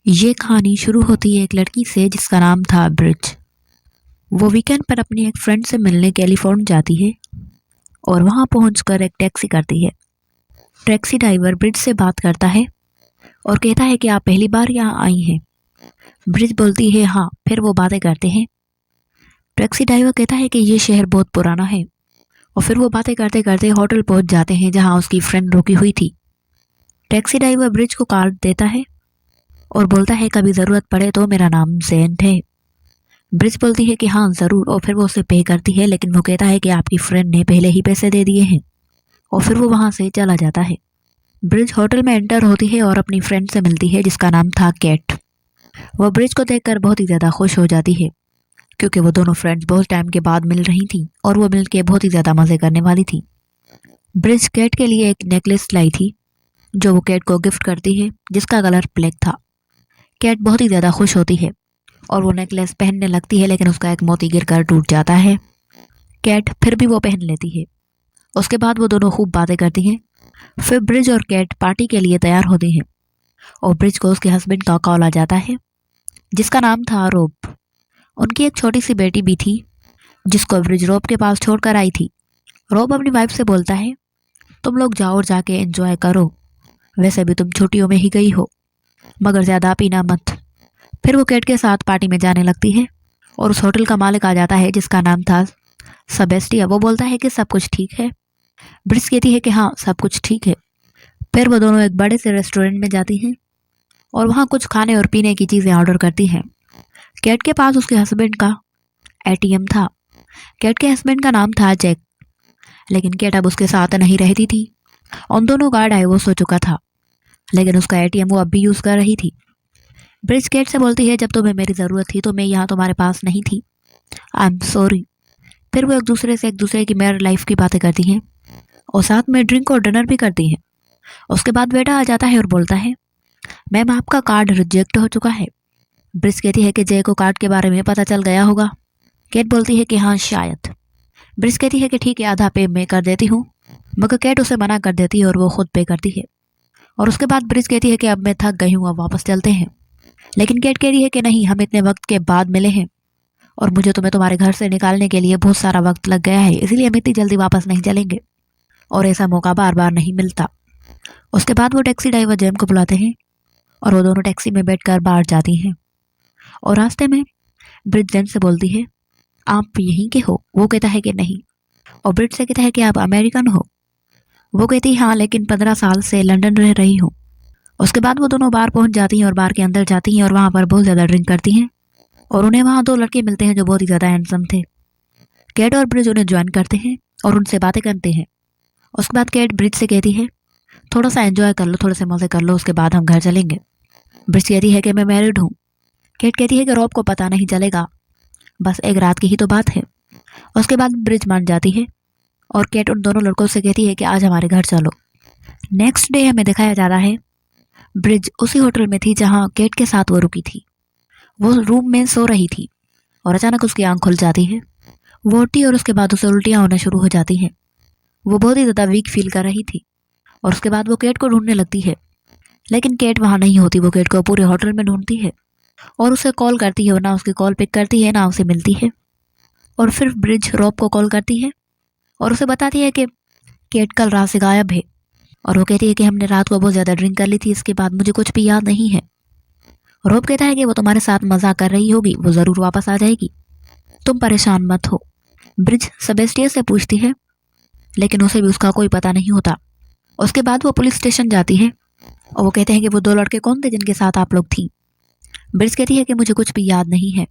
ये कहानी शुरू होती है एक लड़की से जिसका नाम था ब्रिज। वो वीकेंड पर अपनी एक फ्रेंड से मिलने कैलिफोर्निया जाती है और वहां पहुंचकर एक टैक्सी करती है। टैक्सी ड्राइवर ब्रिज से बात करता है और कहता है कि आप पहली बार यहाँ आई हैं। ब्रिज बोलती है हाँ। फिर वो बातें करते हैं। टैक्सी ड्राइवर कहता है कि ये शहर बहुत पुराना है और फिर वो बातें करते करते होटल पहुंच जाते हैं जहाँ उसकी फ्रेंड रुकी हुई थी। टैक्सी ड्राइवर ब्रिज को कार्ड देता है और बोलता है कभी ज़रूरत पड़े तो मेरा नाम सेंट है। ब्रिज बोलती है कि हाँ ज़रूर और फिर वो उसे पे करती है, लेकिन वो कहता है कि आपकी फ्रेंड ने पहले ही पैसे दे दिए हैं और फिर वो वहाँ से चला जाता है। ब्रिज होटल में एंटर होती है और अपनी फ्रेंड से मिलती है जिसका नाम था कैट। वो ब्रिज को देखकर बहुत ही ज़्यादा खुश हो जाती है क्योंकि वो दोनों फ्रेंड्स बहुत टाइम के बाद मिल रही थी और वो मिल के बहुत ही ज़्यादा मज़े करने वाली थी। ब्रिज कैट के लिए एक नेकलेस लाई थी जो वो कैट को गिफ्ट करती है जिसका कलर ब्लैक था। कैट बहुत ही ज़्यादा खुश होती है और वो नेकलेस पहनने लगती है, लेकिन उसका एक मोती गिरकर टूट जाता है। कैट फिर भी वो पहन लेती है। उसके बाद वो दोनों खूब बातें करती हैं। फिर ब्रिज और कैट पार्टी के लिए तैयार होती हैं और ब्रिज को उसके हस्बैंड का कॉल आ जाता है जिसका नाम था रोब। उनकी एक छोटी सी बेटी भी थी जिसको ब्रिज रोब के पास छोड़कर आई थी। रोब अपनी वाइफ से बोलता है तुम लोग जाओ और जाके एंजॉय करो, वैसे भी तुम छुट्टियों में ही गई हो, मगर ज़्यादा पीना मत। फिर वो कैट के साथ पार्टी में जाने लगती है और उस होटल का मालिक आ जाता है जिसका नाम था सेबेस्टिया। वो बोलता है कि सब कुछ ठीक है। ब्रिज कहती है कि हाँ सब कुछ ठीक है। फिर वो दोनों एक बड़े से रेस्टोरेंट में जाती हैं और वहाँ कुछ खाने और पीने की चीज़ें ऑर्डर करती हैं। कैट के पास उसके हस्बैंड का एटीएम था। कैट के हस्बैंड का नाम था जैक, लेकिन कैट अब उसके साथ नहीं रहती थी। उन दोनों का डाइवोर्स हो चुका था, लेकिन उसका एटीएम वो अब भी यूज़ कर रही थी। ब्रिज कैट से बोलती है जब तुम्हें मेरी ज़रूरत थी तो मैं यहाँ तुम्हारे पास नहीं थी, आई एम सॉरी। फिर वो एक दूसरे की मैरिड लाइफ की बातें करती हैं और साथ में ड्रिंक और डिनर भी करती हैं। उसके बाद बेटा आ जाता है और बोलता है मैम आपका कार्ड रिजेक्ट हो चुका है। ब्रिज कहती है कि जय को कार्ड के बारे में पता चल गया होगा। कैट बोलती है कि हाँ शायद। ब्रिज कहती है कि ठीक है आधा पे मैं कर देती हूँ, मगर कैट उसे मना कर देती है और वो खुद पे करती है। और उसके बाद ब्रिज कहती है कि अब मैं थक गई हूँ, अब वापस चलते हैं। लेकिन कैट कह रही है कि नहीं, हम इतने वक्त के बाद मिले हैं और मुझे तुम्हें तुम्हारे घर से निकालने के लिए बहुत सारा वक्त लग गया है, इसलिए हम इतनी जल्दी वापस नहीं चलेंगे और ऐसा मौका बार बार नहीं मिलता। उसके बाद वो टैक्सी ड्राइवर जेम को बुलाते हैं और वो दोनों टैक्सी में बैठकर बाहर जाती हैं। और रास्ते में ब्रिज जेम से बोलती है आप यहीं के हो? वो कहता है कि नहीं। और ब्रिज से कहता है कि आप अमेरिकन हो? वो कहती है हाँ, लेकिन 15 साल से लंदन रह रही हूँ। उसके बाद वो दोनों बार पहुंच जाती हैं और बार के अंदर जाती हैं और वहाँ पर बहुत ज़्यादा ड्रिंक करती हैं और उन्हें वहाँ दो लड़के मिलते हैं जो बहुत ही ज़्यादा हैंडसम थे। कैट और ब्रिज उन्हें ज्वाइन करते हैं और उनसे बातें करते हैं। उसके बाद कैट ब्रिज से कहती है थोड़ा सा एंजॉय कर लो, थोड़े से मज़े कर लो, उसके बाद हम घर चलेंगे। ब्रिज कहती है कि मैं मैरिड हूँ। कैट कहती है कि रॉब को पता नहीं चलेगा, बस एक रात की ही तो बात है। उसके बाद ब्रिज मान जाती है और कैट उन दोनों लड़कों से कहती है कि आज हमारे घर चलो। नेक्स्ट डे हमें दिखाया जा रहा है ब्रिज उसी होटल में थी जहाँ कैट के साथ वो रुकी थी। वो रूम में सो रही थी और अचानक उसकी आंख खुल जाती है। वो उठी और उसके बाद उसे उल्टियाँ होना शुरू हो जाती हैं। वो बहुत ही ज़्यादा वीक फील कर रही थी और उसके बाद वो कैट को ढूंढने लगती है, लेकिन कैट वहाँ नहीं होती। वो कैट को पूरे होटल में ढूंढती है और उसे कॉल करती है और ना उसकी कॉल पिक करती है ना उसे मिलती है। और फिर ब्रिज रॉब को कॉल करती है और उसे बताती है कि कैट कल रात से गायब है और वो कहती है कि हमने रात को बहुत ज़्यादा ड्रिंक कर ली थी, इसके बाद मुझे कुछ भी याद नहीं है। रॉब कहता है कि वो तुम्हारे साथ मजाक कर रही होगी, वो ज़रूर वापस आ जाएगी, तुम परेशान मत हो। ब्रिज सेबेस्टिया से पूछती है, लेकिन उसे भी उसका कोई पता नहीं होता। उसके बाद वो पुलिस स्टेशन जाती है और वो कहते हैं कि वो दो लड़के कौन थे जिनके साथ आप लोग थी। ब्रिज कहती है कि मुझे कुछ भी याद नहीं है।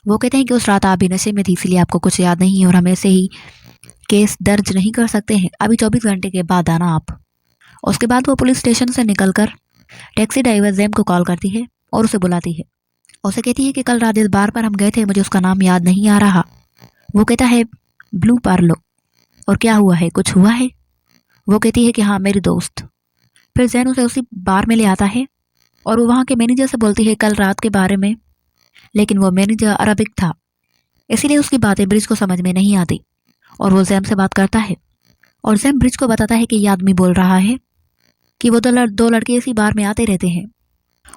वो कहते हैं कि उस रात आप भी नशे में थी, इसलिए आपको कुछ याद नहीं है और हम ऐसे ही केस दर्ज नहीं कर सकते हैं, अभी 24 घंटे के बाद आना आप। उसके बाद वो पुलिस स्टेशन से निकलकर टैक्सी ड्राइवर जेम को कॉल करती है और उसे बुलाती है। उसे कहती है कि कल रात जिस बार पर हम गए थे मुझे उसका नाम याद नहीं आ रहा। वो कहता है ब्लू पार्लो। और क्या हुआ है, कुछ हुआ है? वो कहती है कि हाँ मेरी दोस्त। फिर जैन उसे उसी बार में ले आता है और वो वहाँ के मैनेजर से बोलती है कल रात के बारे में, लेकिन वो मैनेजर अरबिक था, इसीलिए उसकी बातें ब्रिज को समझ में नहीं आती। और वो जैम से बात करता है और जैम ब्रिज को बताता है कि ये आदमी बोल रहा है कि वो दो लड़के इसी बार में आते रहते हैं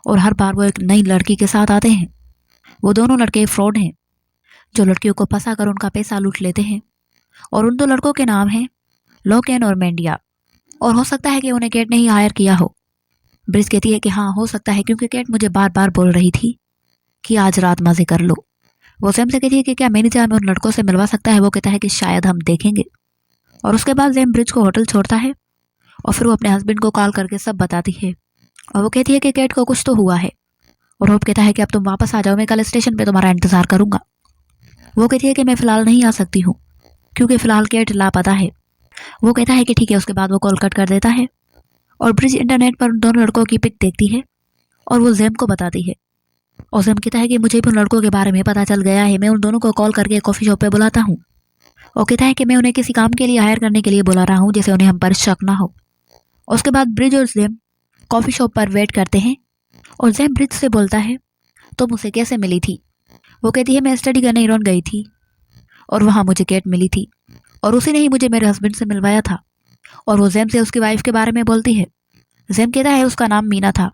और हर बार वो एक नई लड़की के साथ आते हैं। वो दोनों लड़के फ्रॉड हैं जो लड़कियों को फंसा कर उनका पैसा लूट लेते हैं। और उन दो लड़कों के नाम हैं लोकेन और मेंडिया। और हो सकता है कि उन्हें केट ने ही हायर किया हो। ब्रिज कहती है कि हाँ हो सकता है, क्योंकि केट मुझे बार बार बोल रही थी कि आज रात मजे कर लो। वो सैम से कहती है कि क्या मैनेजर हमें उन लड़कों से मिलवा सकता है। वो कहता है कि शायद हम देखेंगे। और उसके बाद सैम ब्रिज को होटल छोड़ता है और फिर वो अपने हस्बैंड को कॉल करके सब बताती है। और वो कहती है कि केट को कुछ तो हुआ है। और होप कहता है कि अब तुम वापस आ जाओ, मैं कल स्टेशन पे तुम्हारा इंतजार करूंगा। वो कहती है कि मैं फिलहाल नहीं आ सकती हूँ क्योंकि फिलहाल केट लापता है। वो कहता है कि ठीक है। उसके बाद वो कॉल कट कर देता है और ब्रिज इंटरनेट पर उन दोनों लड़कों की पिक देखती है और वो जैम को बताती है। और जैम कहता है कि मुझे भी उन लड़कों के बारे में पता चल गया है, मैं उन दोनों को कॉल करके कॉफी शॉप पे बुलाता हूँ। और कहता है कि मैं उन्हें किसी काम के लिए हायर करने के लिए बुला रहा हूँ जिससे उन्हें हम पर शक ना हो। उसके बाद ब्रिज और जैम कॉफी शॉप पर वेट करते हैं और जैम ब्रिज से बोलता है तुम उसे कैसे मिली थी। वो कहती है मैं स्टडी करने ईरान गई थी और वहाँ मुझे केट मिली थी और उसी ने ही मुझे मेरे हस्बैंड से मिलवाया था। और वो जैम से उसकी वाइफ के बारे में बोलती है। जैम कहता है उसका नाम मीना था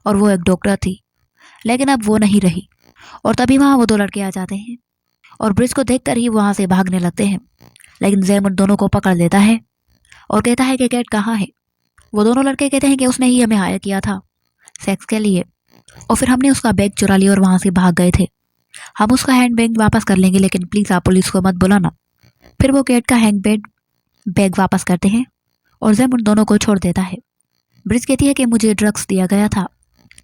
और वो एक डॉक्टर थी, लेकिन अब वो नहीं रही। और तभी वहाँ वो दो लड़के आ जाते हैं और ब्रिज को देखकर ही वहाँ से भागने लगते हैं। लेकिन जैम उन दोनों को पकड़ लेता है और कहता है कि केट कहाँ है। वो दोनों लड़के कहते हैं कि उसने ही हमें हायर किया था सेक्स के लिए और फिर हमने उसका बैग चुरा लिया और वहाँ से भाग गए थे। हम उसका हैंड बैग वापस कर लेंगे, लेकिन प्लीज़ आप पुलिस को मत बुलाना। फिर वो केट का हैंड बैग वापस करते हैं और जैम उन दोनों को छोड़ देता है। ब्रिज कहती है कि मुझे ड्रग्स दिया गया था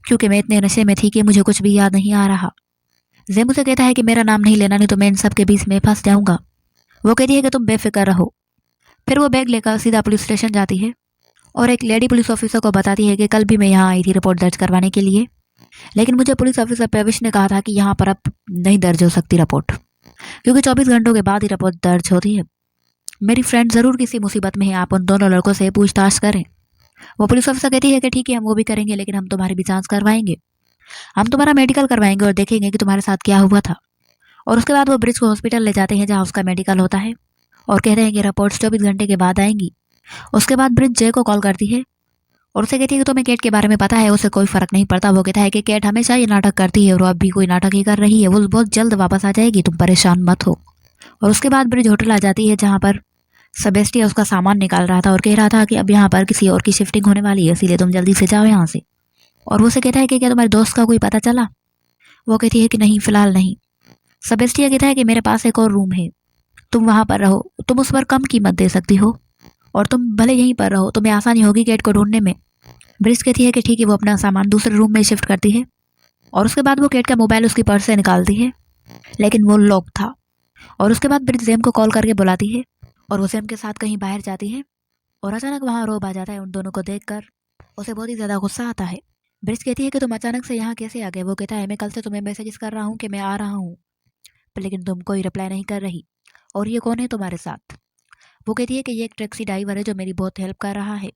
क्योंकि मैं इतने नशे में थी कि मुझे कुछ भी याद नहीं आ रहा। जैम उसे कहता है कि मेरा नाम नहीं लेना, नहीं तो मैं इन सब के बीच में फंस जाऊंगा। वो कहती है कि तुम बेफिक्र रहो। फिर वो बैग लेकर सीधा पुलिस स्टेशन जाती है और एक लेडी पुलिस ऑफिसर को बताती है कि कल भी मैं यहाँ आई थी रिपोर्ट दर्ज करवाने के लिए, लेकिन मुझे पुलिस ऑफिसर प्रवेश ने कहा था कि यहाँ पर अब नहीं दर्ज हो सकती रिपोर्ट, क्योंकि 24 घंटों के बाद ही रिपोर्ट दर्ज होती है। मेरी फ्रेंड ज़रूर किसी मुसीबत में है, आप उन दोनों लड़कों से पूछताछ करें। वो पुलिस ऑफिसर कहती है कि ठीक है हम वो भी करेंगे, लेकिन हम तुम्हारी भी जांच करवाएंगे, हम तुम्हारा मेडिकल करवाएंगे और देखेंगे कि तुम्हारे साथ क्या हुआ था। और उसके बाद वो ब्रिज को हॉस्पिटल ले जाते हैं जहाँ उसका मेडिकल होता है और कहते हैं कि रिपोर्ट्स 24 घंटे के बाद आएंगी। उसके बाद ब्रिज जय को कॉल करती है और उसे कहती है कि तुम्हें केट के बारे में पता है, उसे कोई फर्क नहीं पड़ता। वो कहता है कि केट हमेशा ये नाटक करती है और अब भी कोई नाटक ही कर रही है, वो बहुत जल्द वापस आ जाएगी, तुम परेशान मत हो। और उसके बाद ब्रिज होटल आ जाती है जहाँ पर सेबेस्टिया उसका सामान निकाल रहा था और कह रहा था कि अब यहाँ पर किसी और की शिफ्टिंग होने वाली है, इसीलिए तुम जल्दी से जाओ यहाँ से। और वो उसे कहता है कि क्या तुम्हारे दोस्त का कोई पता चला। वो कहती है कि नहीं फिलहाल नहीं। सेबेस्टिया कहता है कि मेरे पास एक और रूम है, तुम वहाँ पर रहो, तुम उस पर कम कीमत दे सकती हो और तुम भले यहीं पर रहो, तुम्हें आसानी होगी केट को ढूंढने में। ब्रिज कहती है कि ठीक है। वो अपना सामान दूसरे रूम में शिफ्ट करती है और उसके बाद वो केट का मोबाइल उसकी पर्स से निकालती है, लेकिन वो लॉक था। और उसके बाद ब्रिज जैम को कॉल करके बुलाती है और वो जैम के साथ कहीं बाहर जाती है और अचानक वहाँ रोब आ जाता है। उन दोनों को देखकर उसे बहुत ही ज़्यादा गुस्सा आता है। ब्रिज कहती है कि तुम अचानक से यहाँ कैसे आ गए। वो कहता है मैं कल से तुम्हें मैसेजेस कर रहा हूँ कि मैं आ रहा हूँ, लेकिन तुम कोई रिप्लाई नहीं कर रही, और ये कौन है तुम्हारे साथ। वो कहती है कि ये एक टैक्सी ड्राइवर है जो मेरी बहुत हेल्प कर रहा है।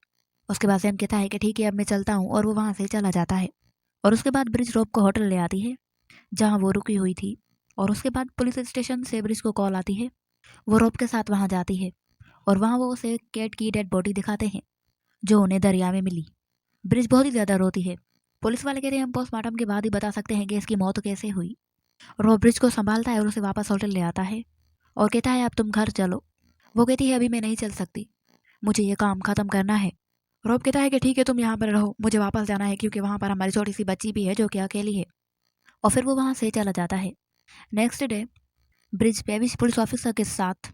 उसके बाद सैम कहता है कि ठीक है अब मैं चलता हूँ और वो वहाँ से चला जाता है। और उसके बाद ब्रिज रोब को होटल ले आती है जहाँ वो रुकी हुई थी। और उसके बाद पुलिस स्टेशन से ब्रिज को कॉल आती है। वो रोब के साथ वहाँ जाती है और वहाँ वो उसे कैट की डेड बॉडी दिखाते हैं जो उन्हें दरिया में मिली। ब्रिज बहुत ही ज़्यादा रोती है। पुलिस वाले कहते हैं हम पोस्टमार्टम के बाद ही बता सकते हैं कि इसकी मौत कैसे हुई। और वो ब्रिज को संभालता है और उसे वापस होटल ले आता है और कहता है अब तुम घर चलो। वो कहती है अभी मैं नहीं चल सकती, मुझे ये काम ख़त्म करना है। रोब कहता है कि ठीक है तुम यहाँ पर रहो, मुझे वापस जाना है क्योंकि वहाँ पर हमारी छोटी सी बच्ची भी है जो कि अकेली है। और फिर वो वहाँ से चला जाता है। नेक्स्ट डे ब्रिज पेविश पुलिस ऑफिसर के साथ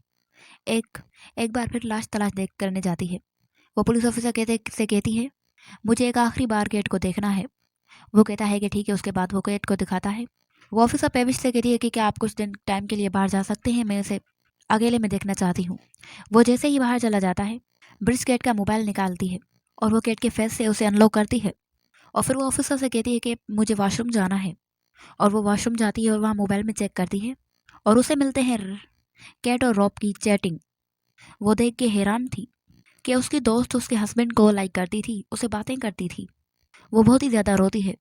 एक एक बार फिर लाश तलाश देख करने जाती है। वो पुलिस ऑफिसर कहती है मुझे एक आखिरी बार गेट को देखना है। वो कहता है कि ठीक है। उसके बाद वो गेट को दिखाता है। वो ऑफिसर पेविश से कहती है कि क्या आप कुछ दिन टाइम के लिए बाहर जा सकते हैं, मैं इसे अकेले में देखना चाहती हूँ। वो जैसे ही बाहर चला जाता है ब्रिज गेट का मोबाइल निकालती है और वो गेट के फेस से उसे अनलॉक करती है। और फिर वो ऑफिसर से कहती है कि मुझे वॉशरूम जाना है। और वो वॉशरूम जाती है और वहाँ मोबाइल में चेक करती है और उसे मिलते हैं कैट और रॉब की चैटिंग। वो देख के हैरान थी कि उसकी दोस्त उसके हस्बैंड को लाइक करती थी, उसे बातें करती थी। वो बहुत ही ज़्यादा रोती है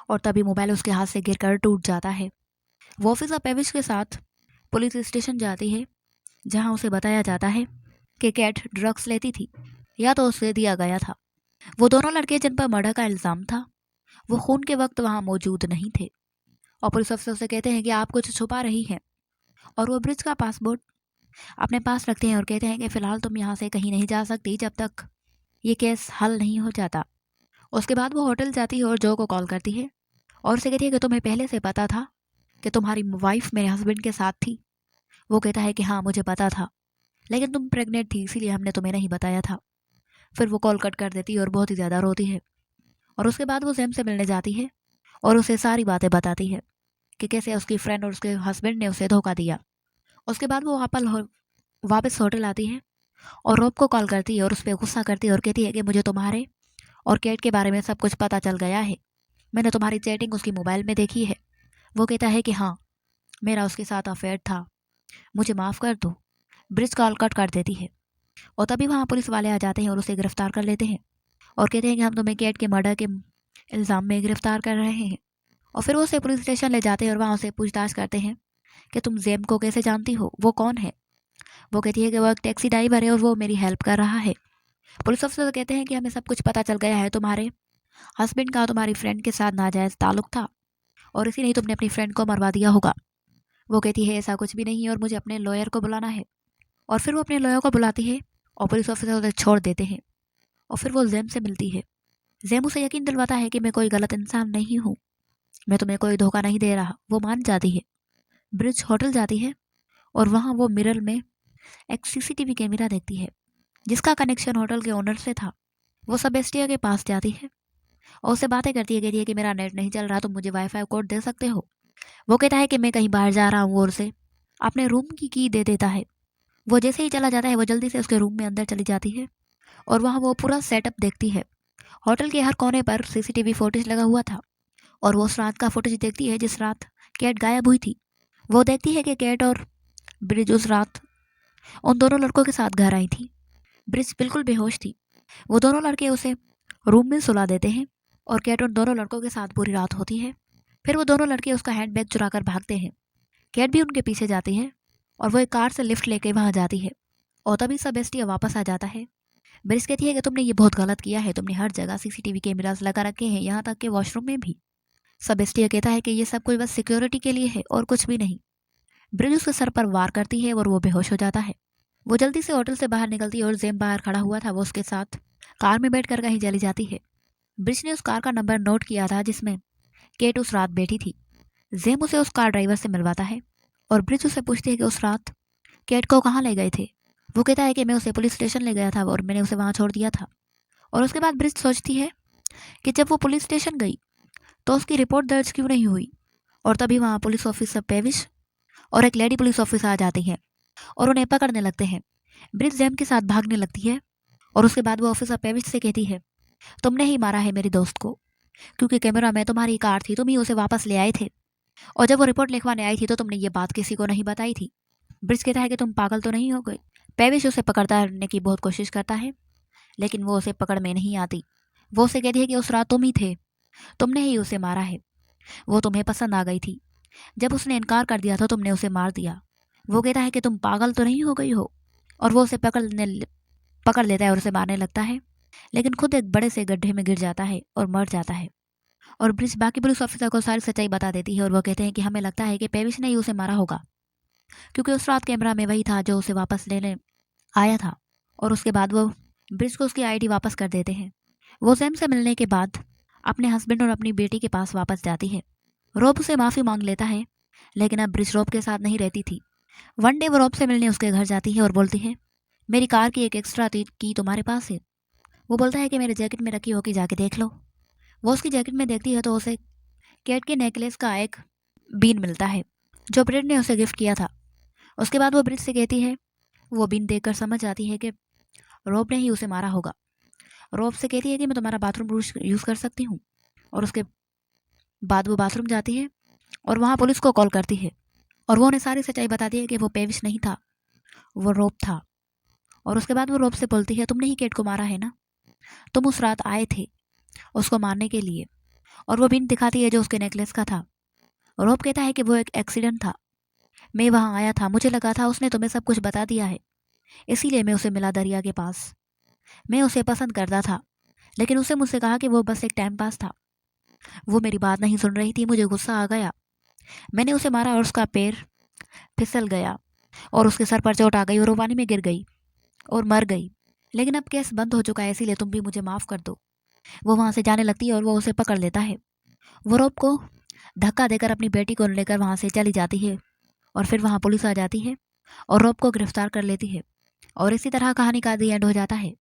और तभी मोबाइल उसके हाथ से गिरकर टूट जाता है। वो ऑफिसर पेविश के साथ पुलिस स्टेशन जाती है जहाँ उसे बताया जाता है कि कैट ड्रग्स लेती थी या तो उसे दिया गया था। वो दोनों लड़के जिन पर मर्डर का इल्ज़ाम था वो खून के वक्त वहाँ मौजूद नहीं थे। और पुलिस अफसर से कहते हैं कि आप कुछ छुपा रही हैं, और वो ब्रिज का पासपोर्ट अपने पास रखते हैं और कहते हैं कि फ़िलहाल तुम यहाँ से कहीं नहीं जा सकती जब तक ये केस हल नहीं हो जाता। उसके बाद वो होटल जाती है और जो को कॉल करती है और उसे कहती है कि तुम्हें पहले से पता था कि तुम्हारी वाइफ मेरे हस्बैंड के साथ थी। वो कहता है कि हाँ मुझे पता था, लेकिन तुम प्रेग्नेंट थी इसीलिए हमने तुम्हें नहीं बताया था। फिर वो कॉल कट कर देती है और बहुत ही ज़्यादा रोती है। और उसके बाद वो जैम से मिलने जाती है और उसे सारी बातें बताती है कि कैसे उसकी फ्रेंड और उसके हस्बैंड ने उसे धोखा दिया। उसके बाद वो वापस होटल आती है और रोब को कॉल करती है और उस पर गुस्सा करती है और कहती है कि मुझे तुम्हारे और केट के बारे में सब कुछ पता चल गया है। मैंने तुम्हारी चैटिंग उसकी मोबाइल में देखी है। वो कहता है कि हाँ मेरा उसके साथ अफेयर था, मुझे माफ़ कर दो। ब्रिज कॉल कट कर देती है और तभी वहाँ पुलिस वाले आ जाते हैं और उसे गिरफ्तार कर लेते हैं और कहते हैं कि हम तुम्हें केट के मर्डर के इल्ज़ाम में गिरफ्तार कर रहे हैं। और फिर वो उसे पुलिस स्टेशन ले जाते हैं और वहाँ उसे पूछताछ करते हैं कि तुम जेम को कैसे जानती हो, वो कौन है। वो कहती है कि वो एक टैक्सी ड्राइवर है और वो मेरी हेल्प कर रहा है। पुलिस अफसर कहते हैं कि हमें सब कुछ पता चल गया है, तुम्हारे हस्बैंड का तुम्हारी फ्रेंड के साथ नाजायज़ ताल्लुक था और इसी नहीं तुमने अपनी फ्रेंड को मरवा दिया होगा। वो कहती है ऐसा कुछ भी नहीं है और मुझे अपने लॉयर को बुलाना है। और फिर वो अपने लॉयर को बुलाती है और पुलिस ऑफिसर उसे छोड़ देते हैं। और फिर वो जैम से मिलती है। जैम उसे यकीन दिलवाता है कि मैं कोई गलत इंसान नहीं हूँ, मैं तुम्हें कोई धोखा नहीं दे रहा। वो मान जाती है। ब्रिज होटल जाती है और वहाँ वो मिरर में एक सीसीटीवी कैमरा देखती है जिसका कनेक्शन होटल के ओनर से था। वो सबेस्टिया के पास जाती है और उससे बातें करती है, कहती है कि मेरा नेट नहीं चल रहा, तुम मुझे वाईफाई कोड दे सकते हो। वो कहता है कि मैं कहीं बाहर जा रहा हूँ और उसे अपने रूम की दे देता है। वो जैसे ही चला जाता है वो जल्दी से उसके रूम में अंदर चली जाती है और वहाँ वो पूरा सेटअप देखती है। होटल के हर कोने पर सीसीटीवी फुटेज लगा हुआ था और वो उस रात का फुटेज देखती है जिस रात कैट गायब हुई थी। वो देखती है कि कैट और ब्रिज उस रात उन दोनों लड़कों के साथ घर आई थी। ब्रिज बिल्कुल बेहोश थी। वो दोनों लड़के उसे रूम में सुला देते हैं और कैट उन दोनों लड़कों के साथ पूरी रात होती है। फिर वो दोनों लड़के उसका हैंडबैग चुरा कर भागते हैं। कैट भी उनके पीछे जाती है और वो एक कार से लिफ्ट लेके वहाँ जाती है और तभी सबेस्टिया वापस आ जाता है। ब्रिज कहती है कि तुमने ये बहुत गलत किया है, तुमने हर जगह सीसीटीवी कैमरास लगा रखे हैं, यहाँ तक कि वॉशरूम में भी। सबेस्टिया कहता है कि ये सब कुछ बस सिक्योरिटी के लिए है और कुछ भी नहीं। ब्रिज उसके सर पर वार करती है और वो बेहोश हो जाता है। वो जल्दी से होटल से बाहर निकलती है और जेम बाहर खड़ा हुआ था, वो उसके साथ कार में बैठकर कहीं चली जाती है। ब्रिज ने उस कार का नंबर नोट किया था जिसमें केट उस रात बैठी थी। जेम उसे उस कार ड्राइवर से मिलवाता है और ब्रिज उसे पूछती है कि उस रात केट को कहाँ ले गए थे। वो कहता है कि मैं उसे पुलिस स्टेशन ले गया था और मैंने उसे वहाँ छोड़ दिया था। और उसके बाद ब्रिज सोचती है कि जब वो पुलिस स्टेशन गई तो उसकी रिपोर्ट दर्ज क्यों नहीं हुई। और तभी वहाँ पुलिस ऑफिसर पेविश और एक लेडी पुलिस ऑफिसर आ जाती है और उन्हें पकड़ने लगते हैं। ब्रिज जेम के साथ भागने लगती है और उसके बाद वो ऑफिसर पेविश से कहती है तुमने ही मारा है मेरी दोस्त को, क्योंकि कैमरा में तुम्हारी कार थी, तुम ही उसे वापस ले आए थे और जब वो रिपोर्ट लिखवाने आई थी तो तुमने ये बात किसी को नहीं बताई थी। ब्रिज कहता है कि तुम पागल तो नहीं हो गए। पेविश उसे पकड़ने की बहुत कोशिश करता है लेकिन वो उसे पकड़ में नहीं आती। वो उसे कहती है कि उस रात तुम ही थे, तुमने ही उसे मारा है, वो तुम्हें पसंद आ गई थी, जब उसने इनकार कर दिया था तुमने उसे मार दिया। वो कहता है कि तुम पागल तो नहीं हो गई हो और वो उसे पकड़ लेता है और उसे मारने लगता है, लेकिन खुद एक बड़े से गड्ढे में गिर जाता है और मर जाता है। और ब्रिज बाकी पुलिस ऑफिसर को सारी सच्चाई बता देती है और वो कहते हैं कि हमें लगता है कि पेविश ने ही उसे मारा होगा, क्योंकि उस रात कैमरा में वही था जो उसे वापस लेने आया था। और उसके बाद वो ब्रिज को उसकी आईडी वापस कर देते हैं। वो जैम से मिलने के बाद अपने हस्बैंड और अपनी बेटी के पास वापस जाती है। रोब उसे माफ़ी मांग लेता है, लेकिन अब ब्रिज रोब के साथ नहीं रहती थी। वन डे वो रोब से मिलने उसके घर जाती है और बोलती है मेरी कार की एक एक्स्ट्रा की तुम्हारे पास है। वो बोलता है कि मेरे जैकेट में रखी होगी, जाके देख लो। वो उसकी जैकेट में देखती है तो उसे कैट के नेकलेस का एक बीन मिलता है जो ब्रिज ने उसे गिफ्ट किया था। उसके बाद वो ब्रिज से कहती है, वो बीन देखकर समझ जाती है कि रोब ने ही उसे मारा होगा। रोब से कहती है कि मैं तुम्हारा बाथरूम यूज़ कर सकती हूँ। और उसके बाद वो बाथरूम जाती है और वहाँ पुलिस को कॉल करती है और वो उन्हें सारी सच्चाई बताती है कि वो पेविश नहीं था, वो रोब था। और उसके बाद वो रोब से बोलती है तुमने ही केट को मारा है ना, तुम उस रात आए थे उसको मारने के लिए। और वो बिन दिखाती है जो उसके नेकलेस का था। रोब कहता है कि वो एक एक्सीडेंट था, मैं वहाँ आया था, मुझे लगा था उसने तुम्हें सब कुछ बता दिया है, इसीलिए मैं उसे मिला दरिया के पास। मैं उसे पसंद करता था, लेकिन उसने मुझसे कहा कि वो बस एक टाइम पास था। वो मेरी बात नहीं सुन रही थी, मुझे गुस्सा आ गया। मैंने उसे मारा और उसका पैर फिसल गया और उसके सर पर चोट आ गई और वो पानी में गिर गई और मर गई। लेकिन अब केस बंद हो चुका है, इसीलिए तुम भी मुझे माफ़ कर दो। वो वहाँ से जाने लगती है और वो उसे पकड़ लेता है। वो रॉब को धक्का देकर अपनी बेटी को लेकर वहाँ से चली जाती है और फिर वहाँ पुलिस आ जाती है और रॉब को गिरफ्तार कर लेती है। और इसी तरह कहानी का दी एंड हो जाता है।